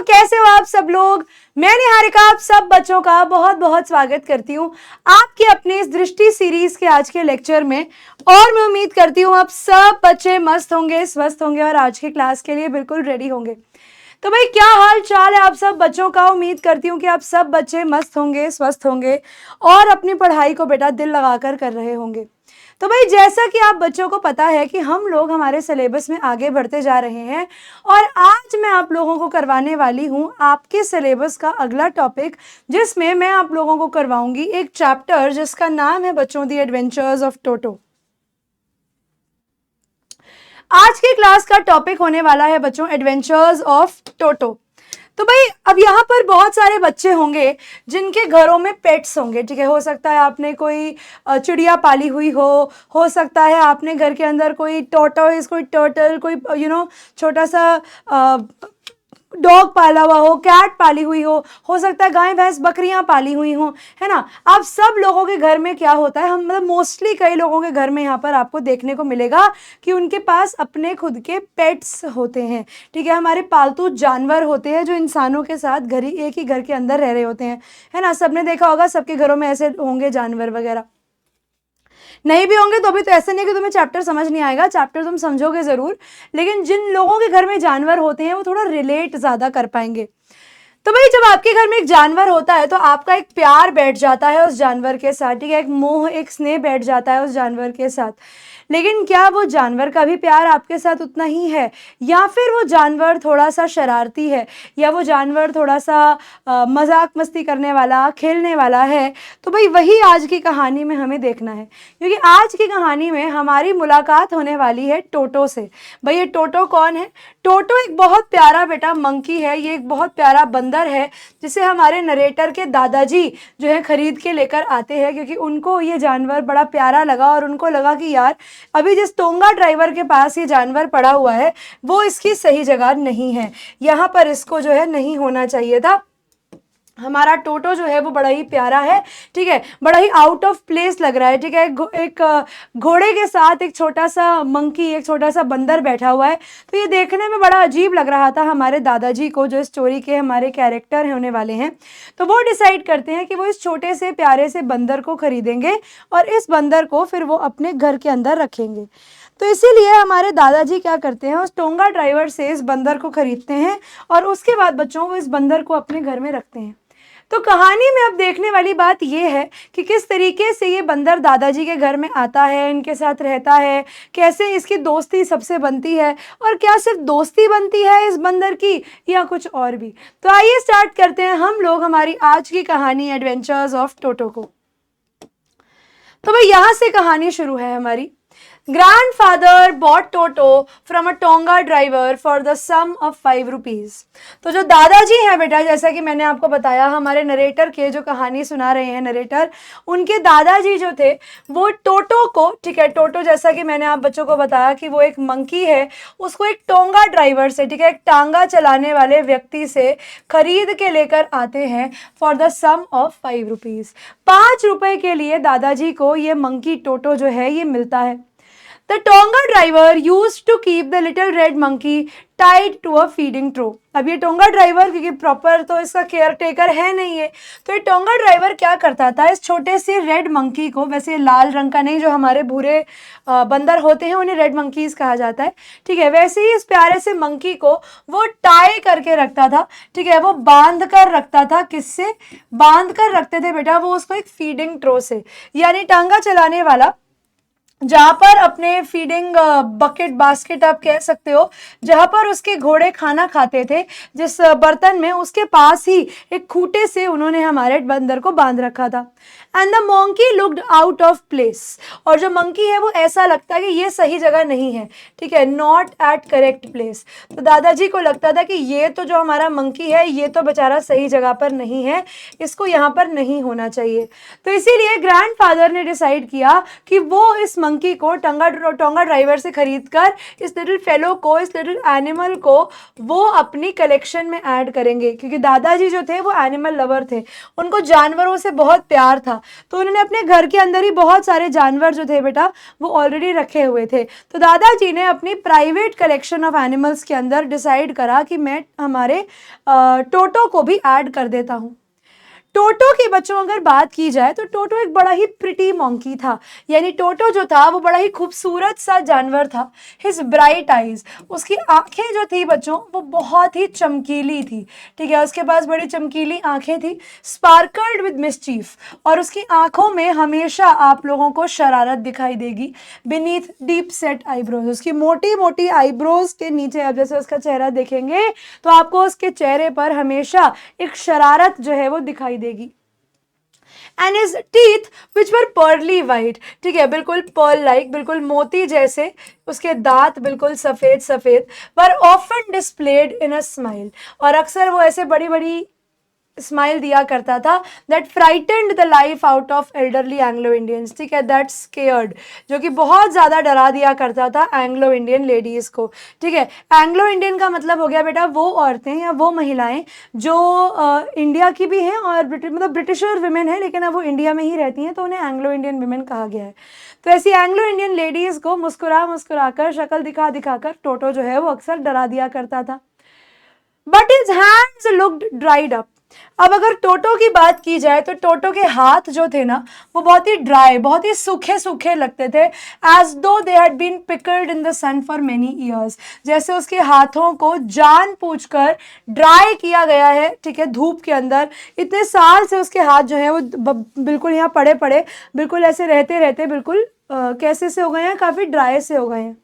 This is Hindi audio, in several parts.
कैसे हो आप सब लोग। मैं निहारिका आप सब बच्चों का बहुत बहुत स्वागत करती हूँ आपके अपने इस दृष्टि सीरीज के आज के लेक्चर में। और मैं उम्मीद करती हूँ आप सब बच्चे मस्त होंगे, स्वस्थ होंगे और आज की क्लास के लिए बिल्कुल रेडी होंगे। तो भाई क्या हाल चाल है आप सब बच्चों का। उम्मीद करती हूँ कि आप सब बच्चे मस्त होंगे, स्वस्थ होंगे और अपनी पढ़ाई को बेटा दिल लगाकर कर रहे होंगे। तो भाई जैसा कि आप बच्चों को पता है कि हम लोग हमारे सिलेबस में आगे बढ़ते जा रहे हैं और आज मैं आप लोगों को करवाने वाली हूं आपके सिलेबस का अगला टॉपिक, जिसमें मैं आप लोगों को करवाऊंगी एक चैप्टर जिसका नाम है बच्चों दी एडवेंचर्स ऑफ टोटो। आज की क्लास का टॉपिक होने वाला है बच्चों एडवेंचर्स ऑफ टोटो। तो भाई अब यहाँ पर बहुत सारे बच्चे होंगे जिनके घरों में पेट्स होंगे, ठीक है। हो सकता है आपने कोई चिड़िया पाली हुई हो सकता है आपने घर के अंदर कोई टॉर्टोइज, कोई टर्टल, कोई छोटा सा डॉग पाला हुआ हो, कैट पाली हुई हो सकता है गाय भैंस बकरियां पाली हुई हो, है ना। आप सब लोगों के घर में क्या होता है, हम मतलब मोस्टली कई लोगों के घर में यहाँ पर आपको देखने को मिलेगा कि उनके पास अपने खुद के पेट्स होते हैं, ठीक है। हमारे पालतू जानवर होते हैं जो इंसानों के साथ एक ही घर के अंदर रह रहे होते हैं, है ना। सबने देखा होगा, सबके घरों में ऐसे होंगे जानवर वगैरह। नहीं भी होंगे तो भी तो ऐसे नहीं कि तुम्हें चैप्टर समझ नहीं आएगा, चैप्टर तुम समझोगे जरूर, लेकिन जिन लोगों के घर में जानवर होते हैं वो थोड़ा रिलेट ज्यादा कर पाएंगे। तो भाई जब आपके घर में एक जानवर होता है तो आपका एक प्यार बैठ जाता है उस जानवर के साथ, ठीक है। एक मोह, एक स्नेह बैठ जाता है उस जानवर के साथ। लेकिन क्या वो जानवर का भी प्यार आपके साथ उतना ही है, या फिर वो जानवर थोड़ा सा शरारती है, या वो जानवर थोड़ा सा मजाक मस्ती करने वाला, खेलने वाला है। तो भाई वही आज की कहानी में हमें देखना है, क्योंकि आज की कहानी में हमारी मुलाकात होने वाली है टोटो से। भाई ये टोटो कौन है? टोटो एक बहुत प्यारा बेटा मंकी है, ये एक बहुत प्यारा बंदर है जिसे हमारे नरेटर के दादाजी जो है खरीद के लेकर आते हैं, क्योंकि उनको ये जानवर बड़ा प्यारा लगा और उनको लगा कि यार अभी जिस टोंगा ड्राइवर के पास ये जानवर पड़ा हुआ है वो इसकी सही जगह नहीं है, यहाँ पर इसको जो है नहीं होना चाहिए था। हमारा टोटो जो है वो बड़ा ही प्यारा है, ठीक है, बड़ा ही आउट ऑफ प्लेस लग रहा है, ठीक है। एक घोड़े के साथ एक छोटा सा मंकी, एक छोटा सा बंदर बैठा हुआ है, तो ये देखने में बड़ा अजीब लग रहा था हमारे दादाजी को, जो स्टोरी के हमारे कैरेक्टर होने वाले हैं। तो वो डिसाइड करते हैं कि वो इस छोटे से प्यारे से बंदर को खरीदेंगे और इस बंदर को फिर वो अपने घर के अंदर रखेंगे। तो इसीलिए हमारे दादाजी क्या करते हैं, उस टोंगा ड्राइवर से इस बंदर को खरीदते हैं और उसके बाद बच्चों वो इस बंदर को अपने घर में रखते हैं। तो कहानी में अब देखने वाली बात यह है कि किस तरीके से ये बंदर दादाजी के घर में आता है, इनके साथ रहता है, कैसे इसकी दोस्ती सबसे बनती है, और क्या सिर्फ दोस्ती बनती है इस बंदर की या कुछ और भी। तो आइए स्टार्ट करते हैं हम लोग हमारी आज की कहानी एडवेंचर्स ऑफ टोटो को। तो भाई यहां से कहानी शुरू है हमारी। Grandfather bought Toto from a Tonga driver for the sum of 5 rupees। तो जो दादाजी हैं बेटा, जैसा कि मैंने आपको बताया, हमारे नरेटर के जो कहानी सुना रहे हैं नरेटर, उनके दादाजी जो थे वो टोटो को, ठीक है, टोटो जैसा कि मैंने आप बच्चों को बताया कि वो एक मंकी है, उसको एक टोंगा ड्राइवर से, ठीक है, एक टांगा चलाने वाले व्यक्ति से खरीद के लेकर आते हैं for the sum of 5 rupees. 5 रुपए के लिए दादाजी को ये मंकी टोटो जो है ये मिलता है। The Tonga driver used to keep the little red monkey tied to a feeding trough। अब ये टोंगा ड्राइवर, क्योंकि प्रॉपर तो इसका केयर टेकर है नहीं है, तो ये टोंगा ड्राइवर क्या करता था, इस छोटे से रेड मंकी को, वैसे लाल रंग का नहीं, जो हमारे भूरे बंदर होते हैं उन्हें रेड मंकीज कहा जाता है, ठीक है, वैसे ही इस प्यारे से मंकी को वो टाई करके रखता था, ठीक है, वो बांध कर रखता था। किससे बांध कर रखते थे बेटा? वो उसको एक फीडिंग ट्रो से, यानी टांगा चलाने वाला, जहां पर अपने फीडिंग बकेट, बास्केट आप कह सकते हो, जहां पर उसके घोड़े खाना खाते थे, जिस बर्तन में, उसके पास ही एक खूंटे से उन्होंने हमारे बंदर को बांध रखा था। And the monkey looked out of place. और जो मंकी है वो ऐसा लगता है कि ये सही जगह नहीं है, ठीक है, नॉट एट करेक्ट प्लेस। तो दादाजी को लगता था कि ये तो जो हमारा मंकी है ये तो बेचारा सही जगह पर नहीं है, इसको यहाँ पर नहीं होना चाहिए। तो इसीलिए ग्रैंडफादर ने डिसाइड किया कि वो इस मंकी को टोंगा ड्राइवर से खरीद कर इस लिटिल फेलो को, इस लिटिल एनिमल को वो अपनी कलेक्शन में ऐड करेंगे, क्योंकि दादाजी जो थे वो एनिमल लवर थे, उनको जानवरों से बहुत प्यार था। तो उन्होंने अपने घर के अंदर ही बहुत सारे जानवर जो थे बेटा वो ऑलरेडी रखे हुए थे। तो दादाजी ने अपनी प्राइवेट कलेक्शन ऑफ एनिमल्स के अंदर डिसाइड करा कि मैं हमारे टोटो को भी ऐड कर देता हूँ। टोटो की बच्चों अगर बात की जाए तो टोटो एक बड़ा ही प्रिटी मंकी था, यानी टोटो जो था वो बड़ा ही खूबसूरत सा जानवर था। हिज ब्राइट आईज, उसकी आंखें जो थी बच्चों वो बहुत ही चमकीली थी, ठीक है, उसके पास बड़ी चमकीली आंखें थी, स्पार्कल्ड विद मिस्चीफ, और उसकी आंखों में हमेशा आप लोगों को शरारत दिखाई देगी। बीनीथ डीप सेट आईब्रोज, उसकी मोटी मोटी आईब्रोज के नीचे अब जैसे उसका चेहरा देखेंगे तो आपको उसके चेहरे पर हमेशा एक शरारत जो है वो दिखाई देगी। And his teeth which were pearly white, ठीक है, बिल्कुल पर्ल लाइक, बिल्कुल मोती जैसे उसके दांत बिल्कुल सफ़ेद सफ़ेद, were often displayed in a smile, और अक्सर वो ऐसे बड़ी बड़ी स्माइल दिया करता था that frightened the life out of elderly Anglo Indians, ठीक है, दैट स्केयर्ड, जो कि बहुत ज़्यादा डरा दिया करता था एंग्लो इंडियन लेडीज़ को, ठीक है। एंग्लो इंडियन का मतलब हो गया बेटा वो औरतें या वो महिलाएं जो इंडिया की भी हैं और मतलब ब्रिटिशर विमेन है लेकिन अब वो इंडिया में ही रहती हैं, तो उन्हें एंग्लो इंडियन विमेन कहा गया है। तो ऐसी एंग्लो इंडियन लेडीज़ को मुस्कुरा मुस्कुरा कर, शक्ल दिखा दिखा कर टोटो जो है वो अक्सर डरा दिया करता था। But his hands looked dried up, अब अगर टोटो की बात की जाए तो टोटो के हाथ जो थे ना वो बहुत ही ड्राई, बहुत ही सूखे सूखे लगते थे, as though they had been pickled in the sun for many years, जैसे उसके हाथों को जानबूझकर ड्राई किया गया है, ठीक है, धूप के अंदर। इतने साल से उसके हाथ जो है वो बिल्कुल यहाँ पड़े पड़े, बिल्कुल ऐसे रहते रहते बिल्कुल कैसे से हो गए हैं, काफ़ी ड्राई से हो गए हैं।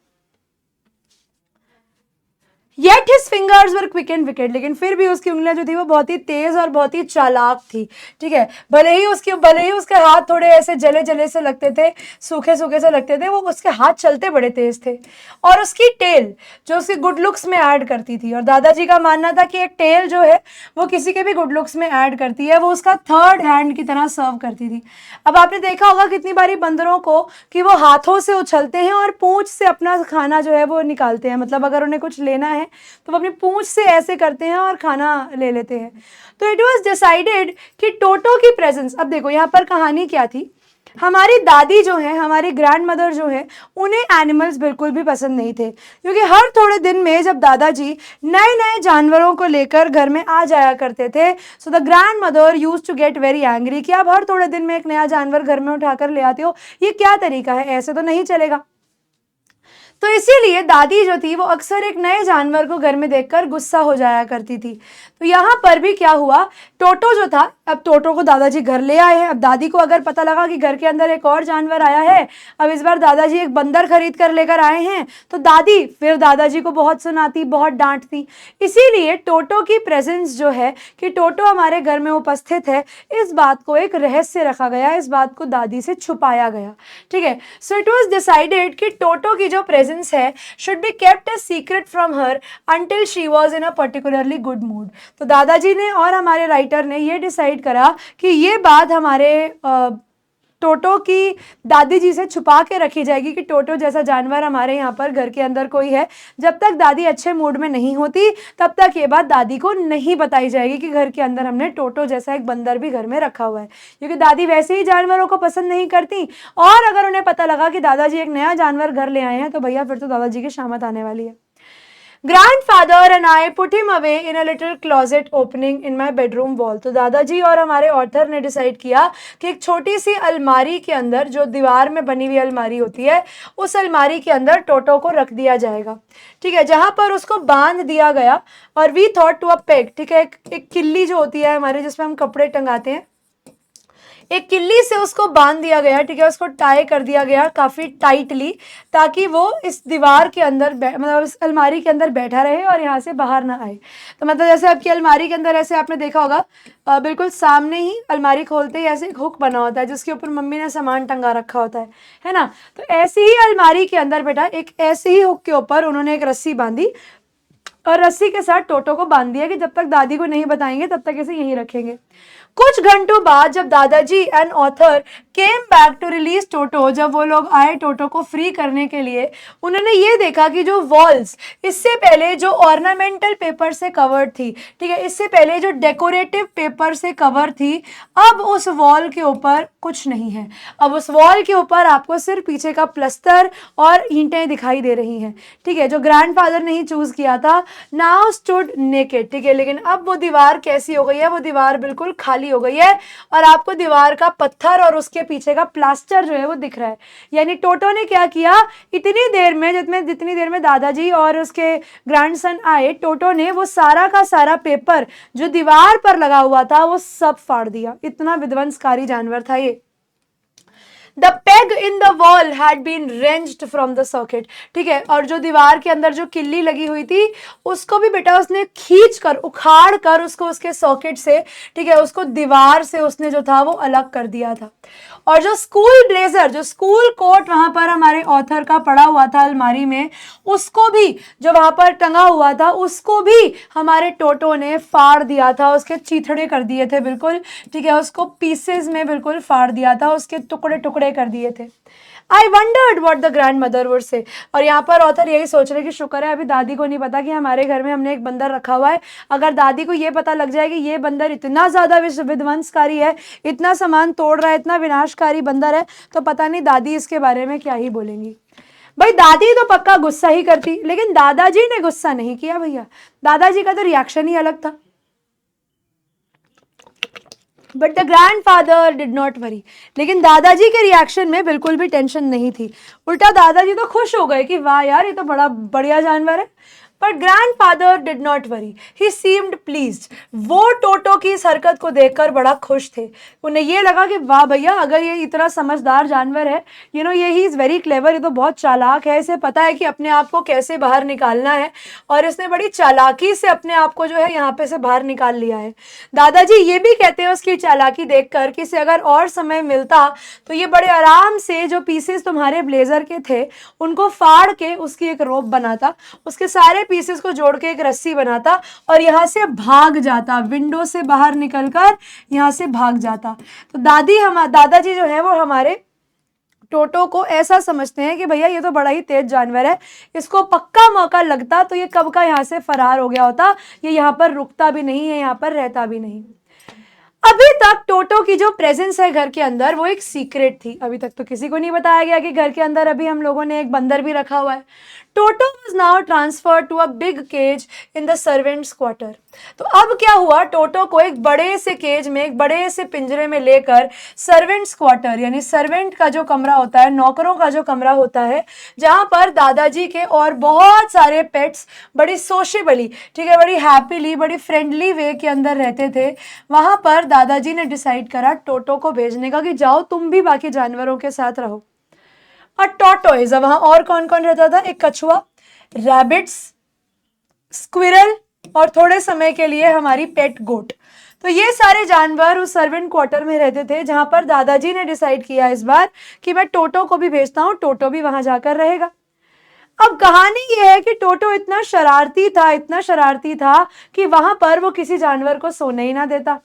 Yet his fingers were quick and wicket, लेकिन फिर भी उसकी उंगलियां जो थी वो बहुत ही तेज और बहुत ही चालाक थी, ठीक है, भले ही उसके हाथ थोड़े ऐसे जले जले से लगते थे, सूखे सूखे से लगते थे, वो उसके हाथ चलते बड़े तेज थे। और उसकी टेल जो उसकी गुड लुक्स में ऐड करती थी, और दादाजी का मानना था कि एक टेल जो है वो किसी के भी गुड लुक्स में ऐड करती है, वो उसका थर्ड हैंड की तरह सर्व करती थी। अब आपने देखा होगा कितनी बारी बंदरों को कि वो हाथों से उछलते हैं और पूंछ से अपना खाना जो है वो निकालते हैं, मतलब अगर उन्हें कुछ लेना है तो वो अपनी पूंछ से ऐसे करते हैं और खाना ले लेते हैं। तो इट वाज डिसाइडेड कि टोटो की प्रेजेंस, अब देखो यहाँ पर कहानी क्या थी, हमारी दादी जो है, हमारी ग्रैंड मदर जो है, उन्हें एनिमल्स बिल्कुल भी पसंद नहीं थे, क्योंकि हर थोड़े दिन में जब दादाजी नए नए जानवरों को लेकर घर में आ जाया करते थे, so the grandmother use to get very angry कि आप हर थोड़े दिन में एक नया जानवर घर में उठाकर ले आते हो, ये क्या तरीका है, ऐसे तो नहीं चलेगा। तो इसीलिए दादी जो थी वो अक्सर एक नए जानवर को घर में देखकर गुस्सा हो जाया करती थी। तो यहाँ पर भी क्या हुआ, टोटो जो था, अब टोटो को दादाजी घर ले आए हैं, अब दादी को अगर पता लगा कि घर के अंदर एक और जानवर आया है, अब इस बार दादाजी एक बंदर खरीद कर लेकर आए हैं, तो दादी फिर दादाजी को बहुत सुनाती, बहुत डांटती। इसीलिए टोटो की प्रेजेंस जो है कि टोटो हमारे घर में उपस्थित है, इस बात को एक रहस्य रखा गया, इस बात को दादी से छुपाया गया, ठीक है। सो इट वॉज डिसाइडेड कि टोटो की जो प्रेजेंस है should be kept a secret from her until she was in a particularly good mood। तो दादाजी ने और हमारे राइटर ने ये डिसाइड करा कि ये बात हमारे टोटो की दादी जी से छुपा के रखी जाएगी कि टोटो जैसा जानवर हमारे यहाँ पर घर के अंदर कोई है। जब तक दादी अच्छे मूड में नहीं होती तब तक ये बात दादी को नहीं बताई जाएगी कि घर के अंदर हमने टोटो जैसा एक बंदर भी घर में रखा हुआ है, क्योंकि दादी वैसे ही जानवरों को पसंद नहीं करती, और अगर उन्हें पता लगा कि दादाजी एक नया जानवर घर ले आए हैं तो भैया फिर तो दादाजी की शामत आने वाली है। Grandfather and I put him away in a little closet opening in my bedroom wall। तो दादाजी और हमारे ऑथर ने डिसाइड किया कि एक छोटी सी अलमारी के अंदर, जो दीवार में बनी हुई अलमारी होती है, उस अलमारी के अंदर टोटो को रख दिया जाएगा, ठीक है, जहाँ पर उसको बांध दिया गया। और we thought to a peg, ठीक है, एक किल्ली जो होती है हमारे जिसमें हम कपड़े टंगाते हैं, एक किल्ली से उसको बांध दिया गया, ठीक है, उसको टाई कर दिया गया काफ़ी टाइटली, ताकि वो इस दीवार के अंदर मतलब इस अलमारी के अंदर बैठा रहे और यहाँ से बाहर ना आए। तो मतलब जैसे आपकी अलमारी के अंदर ऐसे आपने देखा होगा, बिल्कुल सामने ही अलमारी खोलते ही ऐसे एक हुक बना होता है जिसके ऊपर मम्मी ने सामान टंगा रखा होता है ना। तो ऐसी ही अलमारी के अंदर बेटा एक ऐसे ही हुक के ऊपर उन्होंने एक रस्सी बांधी और रस्सी के साथ टोटो को बांध दिया कि जब तक दादी को नहीं बताएंगे तब तक इसे यहीं रखेंगे। कुछ घंटों बाद जब दादाजी and author came back to release Toto, जब वो लोग आए टोटो को फ्री करने के लिए, उन्होंने ये देखा कि जो वॉल्स इससे पहले जो ऑर्नामेंटल पेपर से कवर्ड थी, ठीक है, इससे पहले जो डेकोरेटिव पेपर से कवर थी, अब उस वॉल के ऊपर कुछ नहीं है। अब उस वॉल के ऊपर आपको सिर्फ पीछे का प्लस्तर और ईंटें दिखाई दे रही हैं, ठीक है, जो ग्रैंडफादर ने ही चूज किया था। नाउ स्टूड नेकेड, ठीक है, लेकिन अब वो दीवार कैसी हो गई है, वो दीवार बिल्कुल खाली हो गई है और आपको दीवार का पत्थर और उसके पीछे का प्लास्टर जो है वो दिख रहा है। यानी टोटो ने क्या किया, इतनी देर में जितनी देर में दादाजी और उसके ग्रैंडसन आए, टोटो ने वो सारा का सारा पेपर जो दीवार पर लगा हुआ था वो सब फाड़ दिया। इतना विध्वंसकारी जानवर था ये। The peg in the wall had been wrenched from the socket, ठीक है, और जो दीवार के अंदर जो किल्ली लगी हुई थी उसको भी बेटा उसने खींच कर उखाड़ कर उसको उसके सॉकेट से, ठीक है, उसको दीवार से उसने जो था वो अलग कर दिया था। और जो स्कूल ब्लेजर, जो स्कूल कोट वहां पर हमारे ऑथर का पड़ा हुआ था अलमारी में, उसको भी जो वहां पर टंगा हुआ था उसको भी हमारे टोटो ने फाड़ दिया था, उसके चीथड़े कर दिए थे बिल्कुल, ठीक है, उसको पीसेस में बिल्कुल फाड़ दिया था, उसके टुकड़े टुकड़े कर दिए थे। आई wandered what the grand mother would say, और यहाँ पर ऑथर यही सोच रहे कि शुक्र है अभी दादी को नहीं पता कि हमारे घर में हमने एक बंदर रखा हुआ है। अगर दादी को ये पता लग जाए कि ये बंदर इतना ज़्यादा विध्वंसकारी है, इतना सामान तोड़ रहा है, इतना विनाशकारी बंदर है, तो पता नहीं दादी इसके बारे में क्या ही बोलेंगी। भाई दादी तो पक्का गुस्सा ही करती, लेकिन दादाजी ने गुस्सा नहीं किया भैया, दादाजी का तो रिएक्शन ही अलग था। But the grandfather did not worry, लेकिन दादाजी के रिएक्शन में बिल्कुल भी टेंशन नहीं थी, उल्टा दादाजी तो खुश हो गए कि वाह यार ये तो बड़ा बढ़िया जानवर है। But grandfather did not worry, he seemed pleased. वो टोटो की इस हरकत को देखकर बड़ा खुश थे। उन्हें ये लगा कि वाह भैया अगर ये इतना समझदार जानवर है, ये ही इज़ वेरी क्लेवर, ये तो बहुत चालाक है, इसे पता है कि अपने आप को कैसे बाहर निकालना है, और इसने बड़ी चालाकी से अपने आप को जो है यहाँ पे से बाहर निकाल लिया है। दादाजी ये भी कहते हैं उसकी चालाकी देखकर कि इसे अगर और समय मिलता तो ये बड़े आराम से जो पीसेस तुम्हारे ब्लेजर के थे उनको फाड़ के उसकी एक रोप बनाता, उसके सारे पीसेस को जोड़ के एक रस्सी बनाता और यहाँ से भाग जाता, विंडो से बाहर निकलकर यहाँ से भाग जाता। तो दादाजी जो है वो हमारे टोटो को ऐसा समझते हैं कि भैया ये तो बड़ा ही तेज जानवर है, इसको पक्का मौका लगता तो ये कब का यहाँ से फरार हो गया होता, ये यहाँ पर रुकता भी नहीं है, यहाँ पर रहता भी नहीं। अभी तक टोटो की जो प्रेजेंस है घर के अंदर वो एक सीक्रेट थी, अभी तक तो किसी को नहीं बताया गया कि घर के अंदर अभी हम लोगों ने एक बंदर भी रखा हुआ है। टोटो was now transferred to a big cage in the servants' quarter। तो अब क्या हुआ, टोटो को एक बड़े से केज में, एक बड़े से पिंजरे में लेकर सर्वेंट्स क्वार्टर यानी सर्वेंट का जो कमरा होता है, नौकरों का जो कमरा होता है, जहां पर दादाजी के और बहुत सारे पेट्स बड़ी सोशेबली, ठीक है, बड़ी हैप्पीली, बड़ी फ्रेंडली वे के अंदर रहते थे, वहां पर दादाजी ने डिसाइड करा टोटो को भेजने का कि जाओ तुम भी बाकी जानवरों के साथ रहो। और टॉर्टोइज, वहां और कौन कौन रहता था, एक कछुआ, रैबिट्स, स्क्विरल और थोड़े समय के लिए हमारी पेट गोट। तो ये सारे जानवर उस सर्वेंट क्वार्टर में रहते थे, जहां पर दादाजी ने डिसाइड किया इस बार कि मैं टोटो को भी भेजता हूं, टोटो भी वहां जाकर रहेगा। अब कहानी ये है कि टोटो इतना शरारती था कि वहां पर वो किसी जानवर को सोने ही ना देता।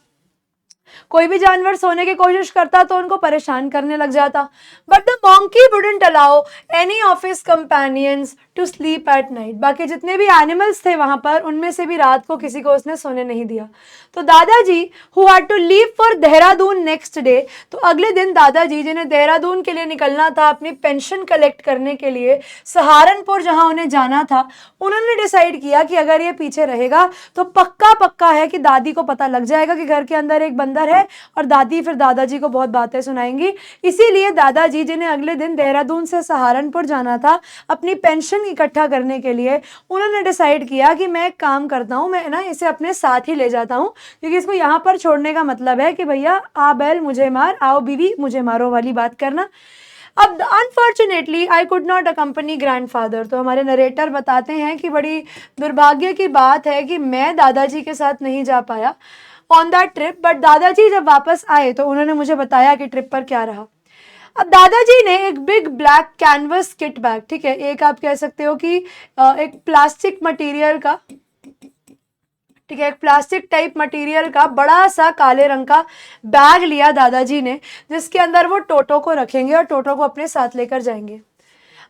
कोई भी जानवर सोने की कोशिश करता तो उनको परेशान करने लग जाता। But the monkey wouldn't allow any of his companions to sleep at night. बाकी जितने भी एनिमल्स थे वहां पर, उनमें से भी रात को किसी को उसने सोने नहीं दिया। तो दादाजी who had to leave for Dehradun next day, तो अगले दिन दादाजी जिन्हें देहरादून के लिए निकलना था अपनी पेंशन कलेक्ट करने के लिए, सहारनपुर जहां उन्हें जाना था, उन्होंने डिसाइड किया कि अगर ये पीछे रहेगा तो पक्का है कि दादी को पता लग जाएगा कि घर के अंदर एक बंदर है और दादी फिर दादाजी को बहुत बातें सुनाएंगी। इसीलिए दादाजी जिन्हें अगले दिन देहरादून से सहारनपुर जाना था अपनी पेंशन इकट्ठा करने के लिए, उन्होंने डिसाइड किया कि मैं एक काम करता हूँ, मैं ना इसे अपने साथ ही ले जाता हूँ, क्योंकि इसको यहाँ पर छोड़ने का मतलब है कि भैया आ बैल मुझे मार, आओ बीवी मुझे मारो वाली बात करना। अब unfortunately I could not accompany grandfather. तो हमारे नरेटर बताते हैं कि बड़ी दुर्भाग्य की बात है कि मैं दादाजी के साथ नहीं जा पाया ऑन दैट ट्रिप। बट दादाजी जब वापस आए तो उन्होंने मुझे बताया कि ट्रिप पर क्या रहा। अब दादाजी ने एक big black canvas kit bag, ठीक है, एक आप कह सकते हो कि एक प्लास्टिक मटेरियल का ठीक है, एक प्लास्टिक टाइप मटेरियल का बड़ा सा काले रंग का बैग लिया दादाजी ने, जिसके अंदर वो टोटो को रखेंगे और टोटो को अपने साथ लेकर जाएंगे।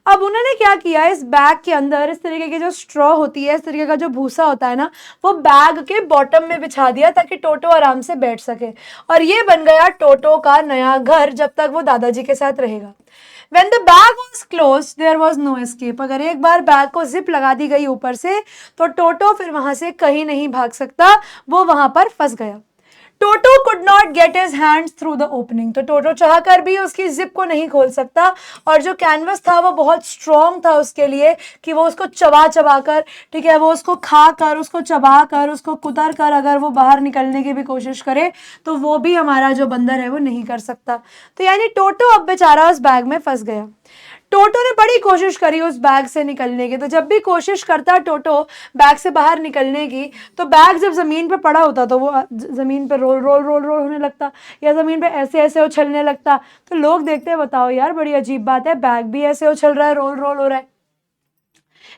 अब उन्होंने क्या किया, इस बैग के अंदर इस तरीके की जो स्ट्रॉ होती है, इस तरीके का जो भूसा होता है ना, वो बैग के बॉटम में बिछा दिया ताकि टोटो आराम से बैठ सके, और ये बन गया टोटो का नया घर जब तक वो दादाजी के साथ रहेगा। When the bag was closed, there was no escape. अगर एक बार बैग को जिप लगा दी गई ऊपर से, तो टोटो फिर वहां से कहीं नहीं भाग सकता, वो वहां पर फंस गया। Toto could not get his hands through the opening, तो टोटो चाहकर भी उसकी जिप को नहीं खोल सकता, और जो कैनवस था वो बहुत स्ट्रॉन्ग था उसके लिए कि वो उसको चबा चबा कर, ठीक है, वो उसको खा कर, उसको चबा कर, उसको कुतर कर अगर वो बाहर निकलने की भी कोशिश करे तो वो भी हमारा जो बंदर है वो नहीं कर सकता। तो यानी टोटो अब बेचारा उस बैग में फंस गया। टोटो ने बड़ी कोशिश करी उस बैग से निकलने की, तो जब भी कोशिश करता टोटो बैग से बाहर निकलने की, तो बैग जब ज़मीन पे पड़ा होता तो वो ज़मीन पे रोल रोल रोल रोल होने लगता, या ज़मीन पे ऐसे ऐसे उछलने लगता। तो लोग देखते हैं, बताओ यार बड़ी अजीब बात है, बैग भी ऐसे उछल रहा है, रोल रोल हो रहा है।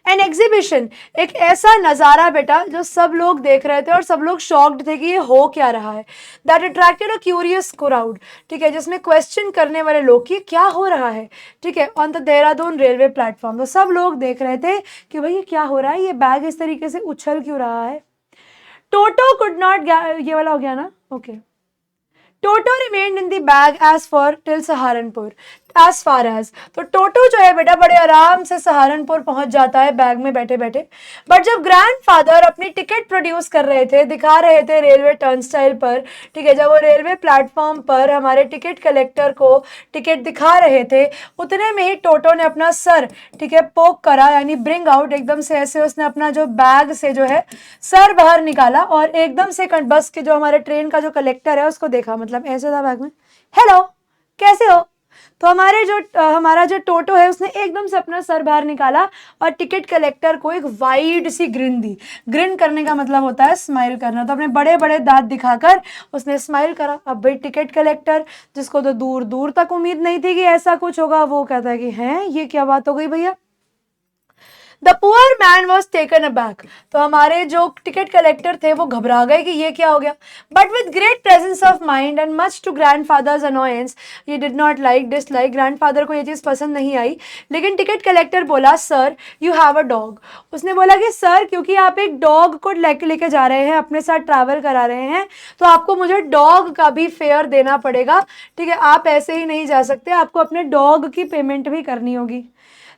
एन एग्जीबिशन, एक ऐसा नज़ारा बेटा जो सब लोग देख रहे थे और सब लोग शॉक्ड थे कि ये हो क्या रहा है। That attracted a curious crowd, ठीक है, जिसमें क्वेश्चन करने वाले लोग कि क्या हो रहा है, ठीक है, on the Dehradun railway platform. तो सब लोग देख रहे थे कि भाई ये क्या हो रहा है, ये बैग इस तरीके से उछल क्यों रहा है। टोटो कुड नॉट, ये वाला हो गया ना, okay. Toto remained in the bag as for till Saharanpur, as far as, तो टोटो जो है बेटा बड़े आराम से सहारनपुर पहुंच जाता है बैग में बैठे बैठे। बट जब ग्रैंडफादर अपनी टिकट प्रोड्यूस कर रहे थे, दिखा रहे थे रेलवे टर्नस्टाइल पर, ठीक है, जब वो रेलवे प्लेटफॉर्म पर हमारे टिकट कलेक्टर को टिकट दिखा रहे थे, उतने में ही टोटो ने अपना सर, ठीक है, पोक करा, यानी ब्रिंग आउट, एकदम से ऐसे उसने अपना जो बैग से जो है सर बाहर निकाला और एकदम से बस के जो हमारे ट्रेन का जो कलेक्टर है उसको देखा, मतलब ऐसे था बैग में, हेलो कैसे हो। तो हमारा जो टोटो है उसने एकदम से अपना सर बाहर निकाला और टिकट कलेक्टर को एक वाइड सी ग्रिन दी। ग्रिन करने का मतलब होता है स्माइल करना, तो अपने बड़े बड़े दांत दिखाकर उसने स्माइल करा। अब भाई टिकट कलेक्टर, जिसको तो दूर दूर तक उम्मीद नहीं थी कि ऐसा कुछ होगा, वो कहता है कि हैं ये क्या बात हो गई भैया। The poor man was taken aback, तो हमारे जो टिकट कलेक्टर थे वो घबरा गए कि ये क्या हो गया। But with great presence of mind and much to grandfather's annoyance, ये did not like dislike, grandfather को ये चीज़ पसंद नहीं आई, लेकिन टिकट कलेक्टर बोला sir you have a dog. उसने बोला कि सर क्योंकि आप एक डॉग को लेके जा रहे हैं, अपने साथ ट्रैवल करा रहे हैं, तो आपको मुझे डॉग का भी फेयर देना पड़ेगा, ठीक है, आप ऐसे ही नहीं जा सकते, आपको अपने डॉग की पेमेंट भी करनी होगी।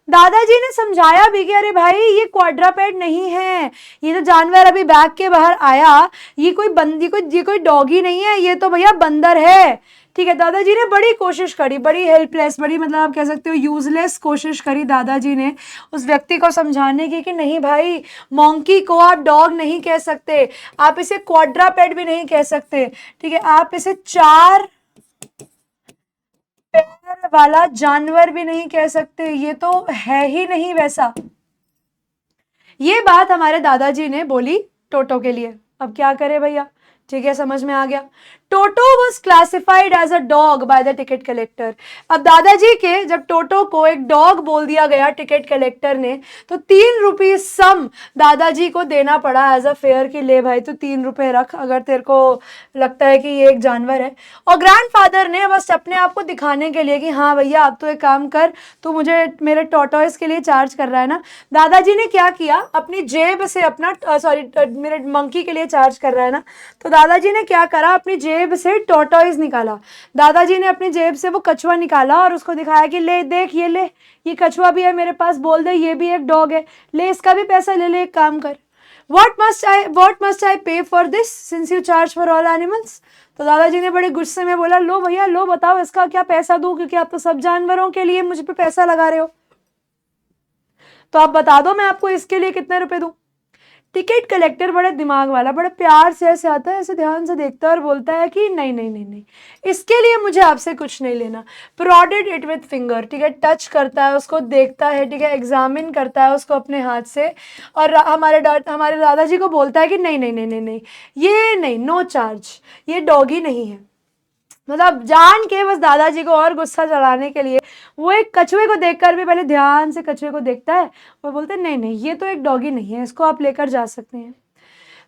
दादाजी ने समझाया भी कि अरे भाई ये क्वाड्रापेड नहीं है, ये जो जानवर अभी बैग के बाहर आया ये कोई डॉगी नहीं है, ये तो भैया बंदर है, ठीक है। दादाजी ने बड़ी कोशिश करी, बड़ी हेल्पलेस, बड़ी मतलब आप कह सकते हो यूजलेस कोशिश करी दादाजी ने उस व्यक्ति को समझाने की कि नहीं भाई, मॉन्की को आप डॉग नहीं कह सकते, आप इसे क्वाड्रापेड भी नहीं कह सकते, ठीक है, आप इसे 4 पैर वाला जानवर भी नहीं कह सकते, ये तो है ही नहीं वैसा। ये बात हमारे दादाजी ने बोली टोटो के लिए। अब क्या करे भैया, ठीक है, समझ में आ गया। Toto was classified as a dog by the ticket collector. अब दादाजी के जब टोटो को एक डॉग बोल दिया गया टिकट कलेक्टर ने, तो 3 रुपये सम दादाजी को देना पड़ा एज अ फेयर कि ले भाई, तो 3 रुपये रख अगर तेरे को लगता है कि ये एक जानवर है। और ग्रैंडफादर ने बस अपने आप को दिखाने के लिए कि हाँ भैया अब तो एक काम कर, तू मुझे मेरे टॉर्टोइस के लिए चार्ज कर रहा है ना, दादाजी ने क्या किया, अपनी जेब से अपना मेरे मंकी के लिए चार्ज कर रहा है ना, तो दादाजी ने क्या करा, अपनी जेब से टॉर्टोइस निकाला। दादाजी ने अपनी जेब से वो कछुआ निकाला और उसको दिखाया कि ले देख, ये ले, ये कछुआ भी है मेरे पास, बोल दे ये भी एक डॉग है, ले इसका भी पैसा ले ले, एक काम कर, what must I pay for this since you charge for all animals। तो दादाजी ने बड़े गुस्से में बोला, लो भैया लो, बताओ इसका क्या पैसा दूं, क्योंकि आप तो सब जानवरों के लिए मुझ पे पैसा लगा रहे हो, तो आप बता दो मैं आपको इसके लिए कितने रुपए दूं। टिकट कलेक्टर बड़े दिमाग वाला, बड़े प्यार से ऐसे आता है, ऐसे ध्यान से देखता है और बोलता है कि नहीं नहीं नहीं नहीं, इसके लिए मुझे आपसे कुछ नहीं लेना। प्रोडेड इट विथ फिंगर, ठीक है, टच करता है उसको, देखता है, ठीक है, एग्जामिन करता है उसको अपने हाथ से, और हमारे दादाजी को बोलता है कि नहीं नहीं नहीं नहीं नहीं, ये नहीं, नो चार्ज, ये डॉगी नहीं है। मतलब जान के बस दादाजी को और गुस्सा चढ़ाने के लिए वो एक कछुए को देखकर भी पहले ध्यान से कछुए को देखता है और बोलते हैं नहीं नहीं, ये तो एक डॉगी नहीं है, इसको आप लेकर जा सकते हैं।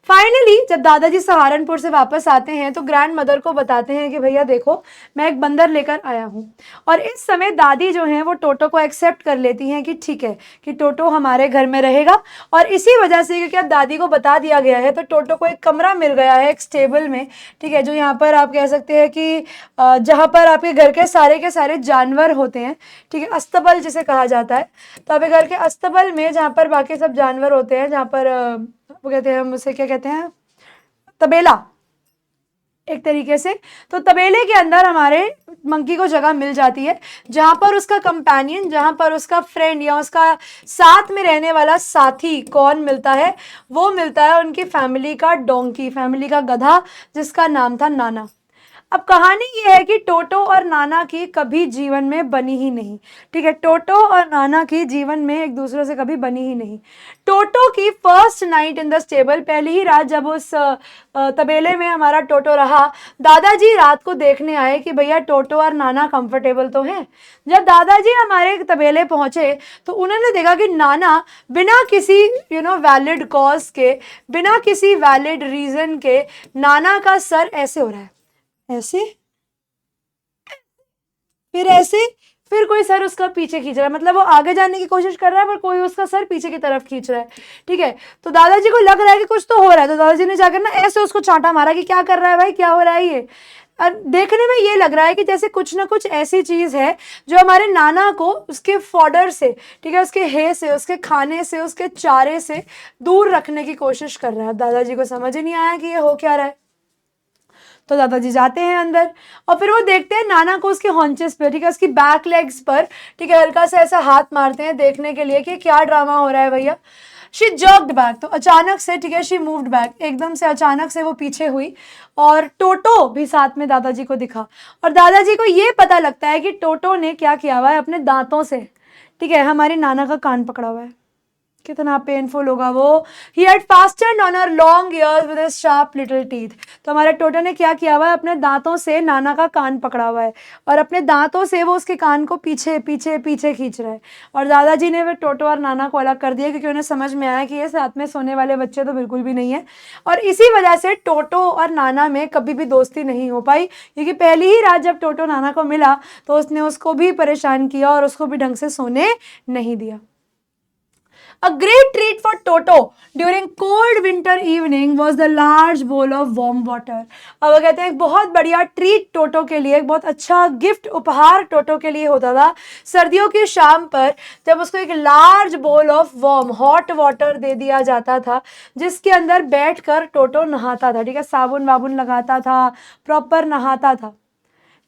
फाइनली जब दादाजी सहारनपुर से वापस आते हैं तो ग्रैंड मदर को बताते हैं कि भैया देखो मैं एक बंदर लेकर आया हूँ। और इस समय दादी जो हैं वो टोटो को एक्सेप्ट कर लेती हैं कि ठीक है कि टोटो हमारे घर में रहेगा। और इसी वजह से क्योंकि अब दादी को बता दिया गया है तो टोटो को एक कमरा मिल गया है एक स्टेबल में, ठीक है, जो यहाँ पर आप कह सकते हैं कि जहाँ पर आपके घर के सारे जानवर होते हैं, ठीक है, अस्तबल जिसे कहा जाता है। तो आपके घर के अस्तबल में जहाँ पर बाकी सब जानवर होते हैं, जहाँ पर वो कहते हैं, हम उसे क्या कहते हैं, तबेला एक तरीके से। तो तबेले के अंदर हमारे मंकी को जगह मिल जाती है जहां पर उसका कंपेनियन, जहां पर उसका फ्रेंड या उसका साथ में रहने वाला साथी कौन मिलता है, वो मिलता है उनकी फैमिली का डोंकी, फैमिली का गधा, जिसका नाम था नाना। अब कहानी ये है कि टोटो और नाना की कभी जीवन में बनी ही नहीं, ठीक है, टोटो और नाना की जीवन में एक दूसरे से कभी बनी ही नहीं। टोटो की first night in the stable, पहली ही रात जब उस तबेले में हमारा टोटो रहा, दादाजी रात को देखने आए कि भैया टोटो और नाना कंफर्टेबल तो हैं। जब दादाजी हमारे तबेले पहुंचे तो उन्होंने देखा कि नाना बिना किसी वैलिड कॉज के, बिना किसी वैलिड रीजन के, नाना का सर ऐसे हो रहा है, ऐसे, फिर ऐसे, फिर कोई सर उसका पीछे खींच रहा है, मतलब वो आगे जाने की कोशिश कर रहा है पर कोई उसका सर पीछे की तरफ खींच रहा है, ठीक है। तो दादाजी को लग रहा है कि कुछ तो हो रहा है, तो दादाजी ने जाकर ना ऐसे उसको चांटा मारा कि क्या कर रहा है भाई, क्या हो रहा है ये। और देखने में ये लग रहा है कि जैसे कुछ ना कुछ ऐसी चीज है जो हमारे नाना को उसके फॉडर से, ठीक है, उसके हे से, उसके खाने से, उसके चारे से दूर रखने की कोशिश कर रहा है। दादाजी को समझ ही नहीं आया कि ये हो क्या रहा है। तो दादाजी जाते हैं अंदर और फिर वो देखते हैं नाना को उसके हॉन्चेस पे, ठीक है, उसकी बैक लेग्स पर, ठीक है, हल्का सा ऐसा हाथ मारते हैं देखने के लिए कि क्या ड्रामा हो रहा है भैया। शी जर्क्ड बैक, तो अचानक से, ठीक है, शी मूव्ड बैक, एकदम से अचानक से वो पीछे हुई और टोटो भी साथ में दादाजी को दिखा। और दादाजी को ये पता लगता है कि टोटो ने क्या किया हुआ है, अपने दांतों से, ठीक है, हमारे नाना का कान पकड़ा हुआ है। कितना पेनफुल होगा वो। He had fastened on her long ears with his sharp little teeth. तो हमारे टोटो ने क्या किया हुआ है, अपने दांतों से नाना का कान पकड़ा हुआ है और अपने दांतों से वो उसके कान को पीछे पीछे पीछे खींच रहा है। और दादाजी ने वे टोटो और नाना को अलग कर दिया क्योंकि उन्हें समझ में आया कि ये साथ में सोने वाले बच्चे तो बिल्कुल भी नहीं है। और इसी वजह से टोटो और नाना में कभी भी दोस्ती नहीं हो पाई, क्योंकि पहली ही रात जब टोटो नाना को मिला तो उसने उसको भी परेशान किया और उसको भी ढंग से सोने नहीं दिया। A great treat for Toto during cold winter evening was the large bowl of warm water. अब वो कहते हैं एक बहुत बढ़िया ट्रीट टोटो के लिए, एक बहुत अच्छा गिफ्ट उपहार टोटो के लिए होता था सर्दियों की शाम पर, जब उसको एक large bowl of warm hot water दे दिया जाता था जिसके अंदर बैठकर टोटो नहाता था, ठीक है, साबुन वाबुन लगाता था, प्रॉपर नहाता था,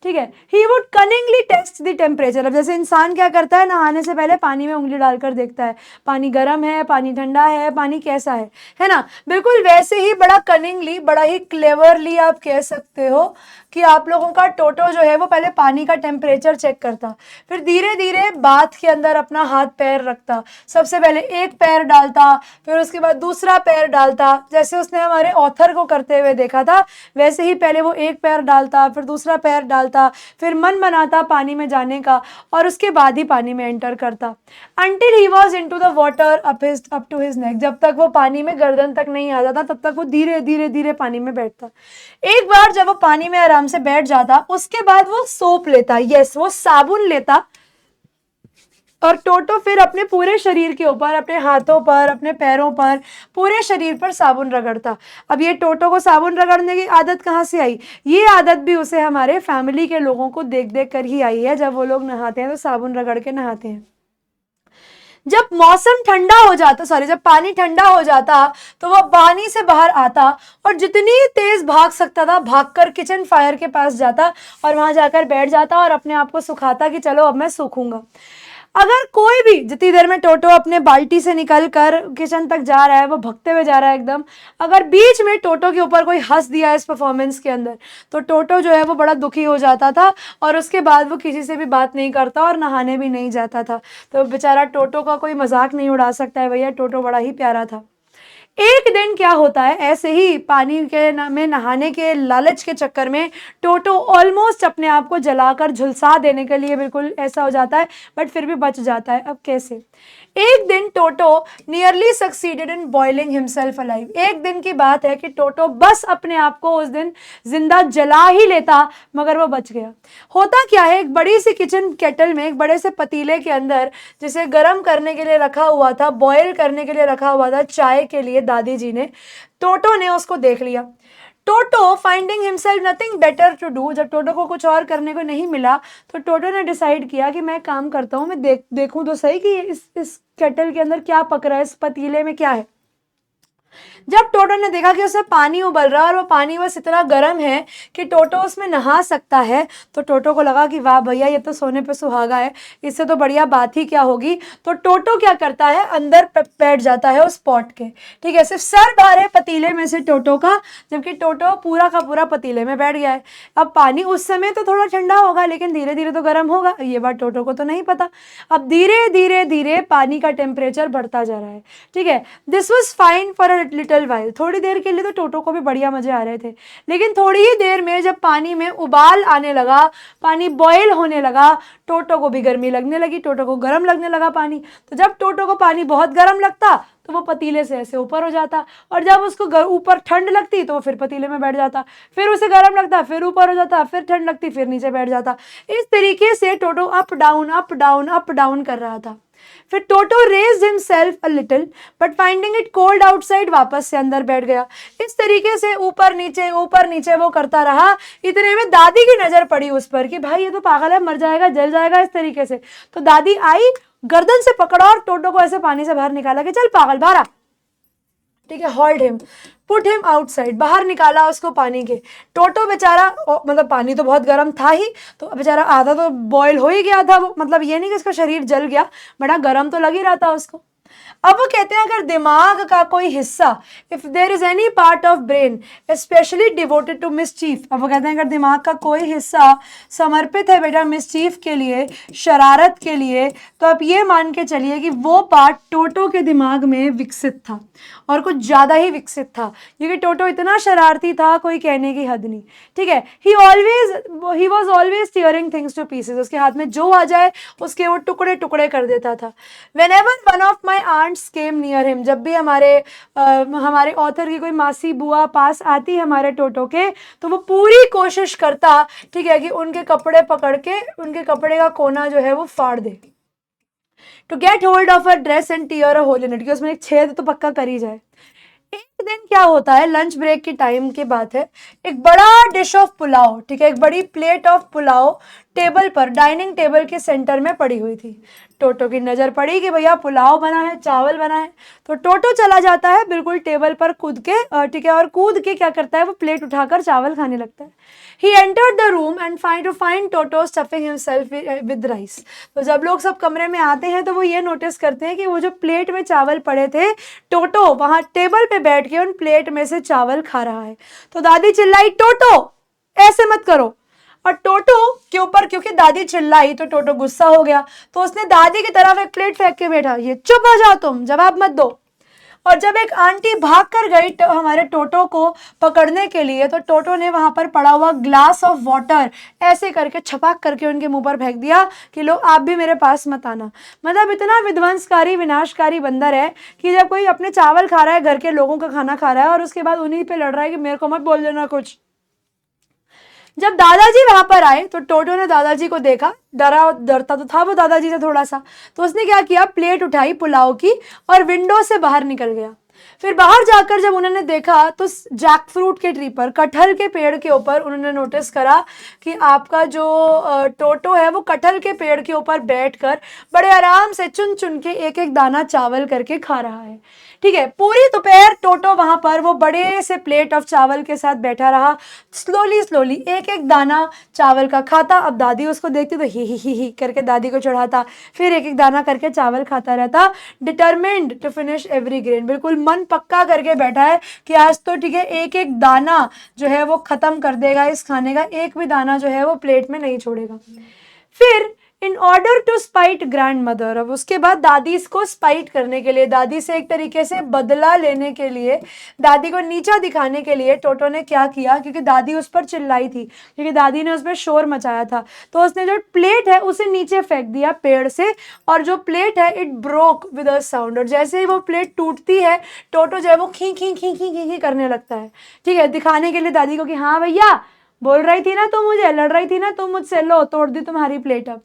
ठीक है। He would cunningly test the temperature. अब जैसे इंसान क्या करता है, नहाने से पहले पानी में उंगली डालकर देखता है, पानी गर्म है, पानी ठंडा है, पानी कैसा है ना, बिल्कुल वैसे ही बड़ा कनिंगली, बड़ा ही क्लेवरली आप कह सकते हो कि आप लोगों का टोटो जो है वो पहले पानी का टेम्परेचर चेक करता, फिर धीरे धीरे बाथ के अंदर अपना हाथ पैर रखता, सबसे पहले एक पैर डालता, फिर उसके बाद दूसरा पैर डालता, जैसे उसने हमारे ऑथर को करते हुए देखा था वैसे ही पहले वो एक पैर डालता, फिर दूसरा पैर डालता, फिर मन बनाता पानी में जाने का और उसके बाद ही पानी में एंटर करता, until he was into the water up to his neck. जब तक वो पानी में गर्दन तक नहीं आ जाता तब तक वो धीरे धीरे धीरे पानी में बैठता। एक बार जब वो पानी में आराम से बैठ जाता उसके बाद वो सोप लेता, यस वो साबुन लेता और टोटो फिर अपने पूरे शरीर के ऊपर, अपने हाथों पर, अपने पैरों पर, पूरे शरीर पर साबुन रगड़ता। अब ये टोटो को साबुन रगड़ने की आदत कहाँ से आई? ये आदत भी उसे हमारे फैमिली के लोगों को देख देख कर ही आई है। जब वो लोग नहाते हैं तो साबुन रगड़ के नहाते हैं। जब मौसम ठंडा हो जाता, जब पानी ठंडा हो जाता तो वह पानी से बाहर आता और जितनी तेज भाग सकता था भागकर किचन फायर के पास जाता और वहां जाकर बैठ जाता और अपने आप को सुखाता कि चलो अब मैं सूखूंगा। अगर कोई भी, जितनी देर में टोटो अपने बाल्टी से निकल कर किचन तक जा रहा है, वो भगते हुए जा रहा है एकदम, अगर बीच में टोटो के ऊपर कोई हंस दिया इस परफॉर्मेंस के अंदर तो टोटो जो है वो बड़ा दुखी हो जाता था और उसके बाद वो किसी से भी बात नहीं करता और नहाने भी नहीं जाता था। तो बेचारा टोटो का कोई मजाक नहीं उड़ा सकता है भैया, टोटो बड़ा ही प्यारा था। एक दिन क्या होता है, ऐसे ही पानी के में नहाने के लालच के चक्कर में टोटो ऑलमोस्ट अपने आप को जलाकर झुलसा देने के लिए बिल्कुल ऐसा हो जाता है, बट फिर भी बच जाता है। अब कैसे? एक दिन Toto nearly succeeded in boiling himself alive. एक दिन की बात है कि टोटो बस अपने आप को उस दिन जिंदा जला ही लेता, मगर वो बच गया। होता क्या है, एक बड़ी सी किचन केटल में, एक बड़े से पतीले के अंदर, जिसे गर्म करने के लिए रखा हुआ था, बॉयल करने के लिए रखा हुआ था चाय के लिए, दादी जी ने, टोटो ने उसको देख लिया। Toto finding himself nothing better to do, जब टोटो को कुछ और करने को नहीं मिला तो टोटो ने डिसाइड किया कि मैं काम करता हूँ, मैं देखूं तो सही कि इस केटल के अंदर क्या पक रहा है, इस पतीले में क्या है। जब टोटो ने देखा कि उसमें पानी उबल रहा है और वो पानी बस इतना गर्म है कि टोटो उसमें नहा सकता है, तो टोटो को लगा कि वाह भैया, ये तो सोने पे सुहागा है, इससे तो बढ़िया बात ही क्या होगी। तो टोटो क्या करता है, अंदर बैठ जाता है उस पॉट के, ठीक है, सिर्फ सर बाहर है पतीले में से टोटो का, जबकि टोटो पूरा का पूरा पतीले में बैठ गया है। अब पानी उस समय तो थोड़ा ठंडा होगा, लेकिन धीरे धीरे तो गर्म होगा, ये बात टोटो को तो नहीं पता। अब धीरे धीरे धीरे पानी का टेम्परेचर बढ़ता जा रहा है, ठीक है। This was fine for a little while, थोड़ी देर के लिए तो टोटो को भी बढ़िया मजे आ रहे थे, लेकिन थोड़ी ही देर में जब पानी में उबाल आने लगा, पानी बॉयल होने लगा, टोटो को भी गर्मी लगने लगी, टोटो को गर्म लगने लगा पानी। तो जब टोटो को पानी बहुत गर्म लगता तो वो पतीले से ऐसे ऊपर हो जाता, और जब उसको ऊपर ठंड लगती तो वो फिर पतीले में बैठ जाता, फिर उसे गर्म लगता, फिर ऊपर हो जाता, फिर ठंड लगती, फिर नीचे बैठ जाता। इस तरीके से Toto up down up down up down कर रहा था। फिर Toto raised himself a little but finding it cold outside, वापस से अंदर बैठ गया। इस तरीके से ऊपर नीचे वो करता रहा। इतने में दादी की नजर पड़ी उस पर कि भाई ये तो पागल है, मर जाएगा, जल जाएगा इस तरीके से। तो दादी आई, गर्दन से पकड़ा और टोटो को ऐसे पानी से बाहर निकाला कि चल पागल बाहर आ, ठीक है, hold him, put him outside, बाहर निकाला उसको पानी के। टोटो बेचारा, मतलब पानी तो बहुत गर्म था ही, तो बेचारा आधा तो बॉयल हो ही गया था वो, मतलब ये नहीं कि उसका शरीर जल गया, बड़ा गर्म तो लग ही रहा था उसको। अब वो कहते हैं अगर दिमाग का कोई हिस्सा, if there is any part of brain specially devoted to mischief, अब वो कहते हैं अगर दिमाग का कोई हिस्सा समर्पित है बेटा मिसचीफ के लिए, शरारत के लिए, तो आप ये मान के चलिए कि वो पार्ट टोटो के दिमाग में विकसित था, और कुछ ज्यादा ही विकसित था, क्योंकि टोटो इतना शरारती था, कोई कहने की हद नहीं, ठीक है। He was always tearing things two pieces, उसके हाथ में जो आ जाए उसके वो टुकड़े टुकड़े कर देता था। Whenever one of my aunts came near him, जब भी हमारे ऑथर की कोई मासी बुआ पास आती हमारे टोटो के, तो वो पूरी कोशिश करता, ठीक है, कि उनके कपड़े पकड़ के उनके कपड़े का कोना जो है वो फाड़ दे, to get hold of a dress and tear a hole in it, कि उसमें एक छेद तो पक्का कर ही जाए। एक दिन क्या होता है, लंच ब्रेक की टाइम की बात है, एक बड़ा डिश ऑफ पुलाव, ठीक है, एक बड़ी प्लेट ऑफ पुलाव टेबल पर, डाइनिंग टेबल के सेंटर में पड़ी हुई थी। टोटो की नजर पड़ी कि भैया पुलाव बना है, चावल बना है, तो टोटो चला जाता है बिल्कुल टेबल पर कूद के, ठीक है, और कूद के क्या करता है, वो प्लेट उठाकर चावल खाने लगता है। He entered the room and find toto stuffing himself with rice. तो जब लोग सब कमरे में आते हैं तो वो ये नोटिस करते हैं कि वो जो प्लेट में चावल पड़े थे, टोटो वहां टेबल पे बैठ के उन प्लेट में से चावल खा रहा है। तो दादी चिल्लाई, टोटो ऐसे मत करो, और टोटो के ऊपर क्योंकि दादी चिल्लाई तो टोटो गुस्सा हो गया, तो उसने दादी की तरफ एक प्लेट फेंक के बैठा, ये चुप हो जाओ तुम, जवाब मत दो। और जब एक आंटी भाग कर गई हमारे टोटो को पकड़ने के लिए, तो टोटो ने वहां पर पड़ा हुआ ग्लास ऑफ वाटर ऐसे करके छपाक करके उनके मुंह पर फेंक दिया कि लो आप भी मेरे पास मत आना। मतलब इतना विध्वंसकारी विनाशकारी बंदर है कि जब कोई अपने चावल खा रहा है, घर के लोगों का खाना खा रहा है, और उसके बाद उन्हीं पे लड़ रहा है कि मेरे को मत बोल देना कुछ। जब दादाजी वहां पर आए तो टोटो ने दादाजी को देखा, डरता तो था वो दादाजी से थोड़ा सा, तो उसने क्या किया, प्लेट उठाई पुलाव की और विंडो से बाहर निकल गया। फिर बाहर जाकर जब उन्होंने देखा तो जैक फ्रूट के ट्री पर, कटहल के पेड़ के ऊपर, उन्होंने नोटिस करा कि आपका जो टोटो है वो कटहल के पेड़ के ऊपर बैठकर बड़े आराम से चुन चुन के एक एक दाना चावल करके खा रहा है। ठीक है, पूरी दोपहर टोटो वहां पर वो बड़े से प्लेट ऑफ चावल के साथ बैठा रहा, स्लोली एक एक दाना चावल का खाता। अब दादी उसको देखती तो ही करके दादी को चढ़ाता, फिर एक एक दाना करके चावल खाता रहता, determined to finish every grain, बिल्कुल मन पक्का करके बैठा है कि आज तो ठीक है एक एक दाना जो है वो खत्म कर देगा इस खाने का, एक भी दाना जो है वो प्लेट में नहीं छोड़ेगा। फिर in order to spite grandmother. अब उसके बाद दादी इसको स्पाइट करने के लिए, दादी से एक तरीके से बदला लेने के लिए, दादी को नीचा दिखाने के लिए टोटो ने क्या किया, क्योंकि दादी उस पर चिल्लाई थी, क्योंकि दादी ने उस पर शोर मचाया था, तो उसने जो प्लेट है उसे नीचे फेंक दिया पेड़ से, और जो प्लेट है it broke with a sound. और जैसे ही वो प्लेट टूटती है टोटो जो है वो खी खी खी खी खी खी करने लगता है, ठीक है, दिखाने के लिए दादी को कि हाँ भैया बोल रही थी ना तुम मुझे, लड़ रही थी ना तुम मुझसे, लो तोड़ दी तुम्हारी प्लेट। अब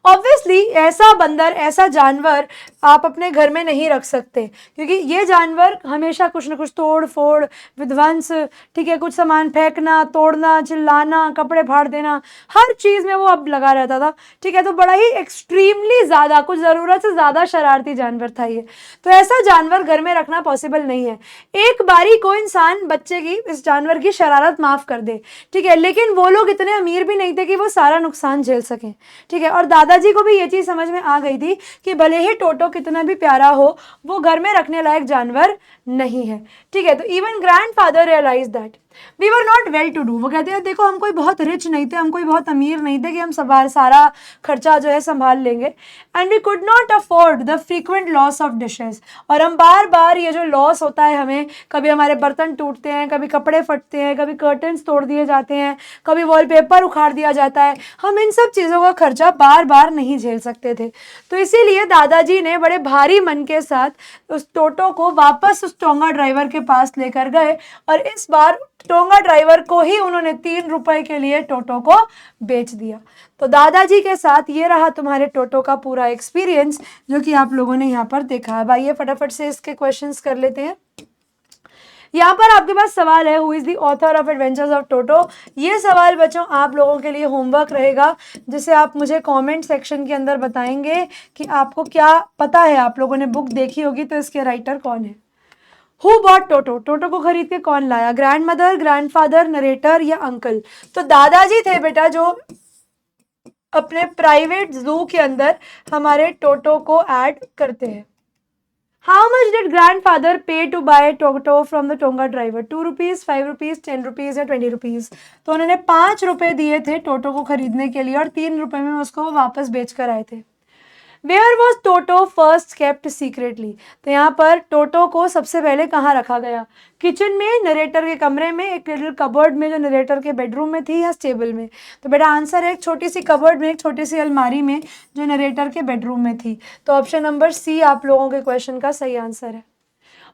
ऑब्वियसली ऐसा बंदर, ऐसा जानवर आप अपने घर में नहीं रख सकते, क्योंकि ये जानवर हमेशा कुछ ना कुछ तोड़ फोड़, विध्वंस, ठीक है, कुछ सामान फेंकना, तोड़ना, चिल्लाना, कपड़े फाड़ देना, हर चीज़ में वो अब लगा रहता था, ठीक है। तो बड़ा ही एक्सट्रीमली ज़्यादा, कुछ ज़रूरत से ज़्यादा शरारती जानवर था ये। तो ऐसा जानवर घर में रखना पॉसिबल नहीं है। एक बारी कोई इंसान बच्चे की, इस जानवर की शरारत माफ़ कर दे, ठीक है, लेकिन वो लोग इतने अमीर भी नहीं थे कि वो सारा नुकसान झेल सकें, ठीक है। और दादाजी को भी ये चीज़ समझ में आ गई थी कि भले ही टोटो कितना भी प्यारा हो, वो घर में रखने लायक जानवर नहीं है, ठीक है। तो even grandfather realise that we were not well to do. वो कहते हैं देखो हम कोई बहुत रिच नहीं थे, हम कोई बहुत अमीर नहीं थे कि हम सारा खर्चा जो है संभाल लेंगे, and we could not afford the frequent loss of dishes. और हम बार बार ये जो लॉस होता है हमें, कभी हमारे बर्तन टूटते हैं, कभी कपड़े फटते हैं, कभी कर्टन्स तोड़ दिए जाते हैं, कभी वॉलपेपर उखाड़ दिया जाता है, हम इन सब चीज़ों का खर्चा बार बार नहीं झेल सकते थे। तो इसीलिए दादाजी ने बड़े भारी मन के साथ उस टोटो को वापस उस टोंगा ड्राइवर के पास लेकर गए, और इस बार टोंगा ड्राइवर को ही उन्होंने 3 रुपए के लिए टोटो को बेच दिया। तो दादाजी के साथ ये रहा तुम्हारे टोटो का पूरा एक्सपीरियंस, जो कि आप लोगों ने यहाँ पर देखा है। भाई ये फटाफट से इसके क्वेश्चंस कर लेते हैं। यहाँ पर आपके पास सवाल है, who is the author of adventures of Toto. ये सवाल बच्चों आप लोगों के लिए होमवर्क रहेगा, जिसे आप मुझे कमेंट सेक्शन के अंदर बताएंगे कि आपको क्या पता है। आप लोगों ने बुक देखी होगी तो इसके राइटर कौन है। हु बॉट टोटो, टोटो को खरीद के कौन लाया, ग्रैंड मदर, ग्रैंडफादर, नरेटर या अंकल। तो दादाजी थे बेटा, जो अपने प्राइवेट जू के अंदर हमारे टोटो को ऐड करते हैं। How much did grandfather pay to buy Toto from the tonga driver, 2 rupees, 5 rupees, 10 rupees या 20 रुपीज़। तो उन्होंने 5 रुपये दिए थे टोटो को खरीदने के लिए, और 3 रुपये में उसको वापस बेच कर आए थे। Where was Toto first kept secretly. तो यहाँ पर टोटो को सबसे पहले कहाँ रखा गया, किचन में, नरेटर के कमरे में, एक लिटिल कबर्ड में जो नरेटर के बेडरूम में थी, या स्टेबल में। तो बेटा आंसर है एक छोटी सी कबर्ड में, एक छोटी सी अलमारी में जो नरेटर के बेडरूम में थी। तो ऑप्शन नंबर सी आप लोगों के क्वेश्चन का सही आंसर है।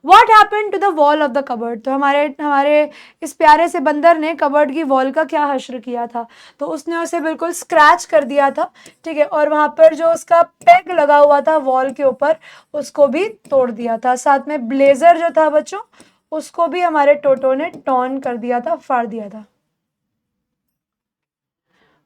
What happen to the wall of the cupboard. तो हमारे इस प्यारे से बंदर ने कबर्ड की वॉल का क्या हश्र किया था, तो उसने उसे बिल्कुल स्क्रैच कर दिया था, ठीक है, और वहाँ पर जो उसका पेग लगा हुआ था वॉल के ऊपर उसको भी तोड़ दिया था। साथ में ब्लेजर जो था बच्चों, उसको भी हमारे टोटो ने टॉर्न कर दिया था, फाड़ दिया था।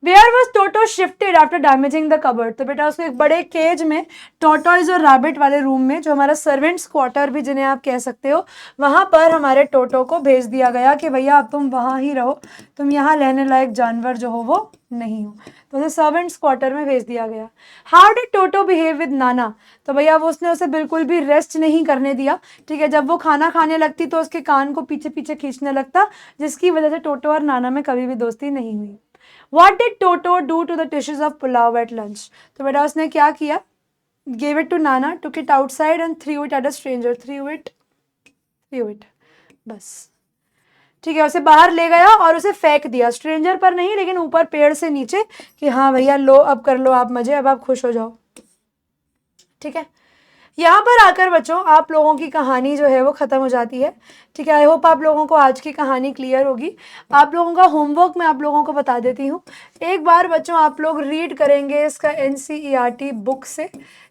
Where was Toto shifted after damaging the cupboard. तो बेटा उसको एक बड़े केज में, टोटोइज और रैबिट वाले रूम में, जो हमारा सर्वेंट्स क्वार्टर भी जिन्हें आप कह सकते हो, वहाँ पर हमारे टोटो को भेज दिया गया कि भैया अब तुम वहाँ ही रहो, तुम यहाँ रहने लायक जानवर जो हो वो नहीं हो। तो उसे सर्वेंट्स क्वार्टर में भेज दिया गया। How did toto behave with नाना। तो भैया वो उसने उसे बिल्कुल भी रेस्ट नहीं करने दिया, ठीक है। जब वो खाना खाने लगती तो उसके कान को पीछे पीछे खींचने लगता, जिसकी वजह से टोटो और नाना में कभी भी दोस्ती नहीं हुई। What did Toto do to the dishes of pulao at lunch? तो बेटा उसने क्या किया, gave it to Nana, took it outside and threw it at a stranger. threw it, बस, ठीक है, उसे बाहर ले गया और उसे फेंक दिया, स्ट्रेंजर पर नहीं लेकिन ऊपर पेड़ से नीचे, कि हाँ भैया लो अब कर लो आप मजे, अब आप खुश हो जाओ, ठीक है। यहाँ पर आकर बच्चों आप लोगों की कहानी जो है वो ख़त्म हो जाती है, ठीक है। आई होप आप लोगों को आज की कहानी क्लियर होगी। आप लोगों का होमवर्क मैं आप लोगों को बता देती हूँ। एक बार बच्चों आप लोग रीड करेंगे इसका NCERT बुक से,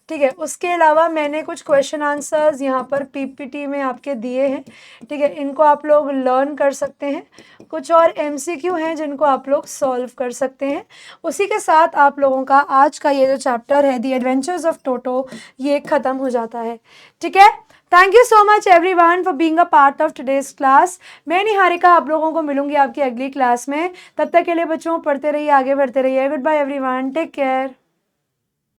ठीक है। उसके अलावा मैंने कुछ क्वेश्चन आंसर्स यहाँ पर PPT में आपके दिए हैं, ठीक है, इनको आप लोग लर्न कर सकते हैं। कुछ और MCQ हैं जिनको आप लोग सॉल्व कर सकते हैं। उसी के साथ आप लोगों का आज का ये जो चैप्टर है द एडवेंचर्स ऑफ टोटो, ये ख़त्म हो जाता है, ठीक है। Thank you so much everyone for being a part of today's class. मैं निहारिका आप लोगों को मिलूंगी आपकी अगली क्लास में। तब तक के लिए बच्चों पढ़ते रहिए, आगे बढ़ते रहिए। Good bye everyone, take care.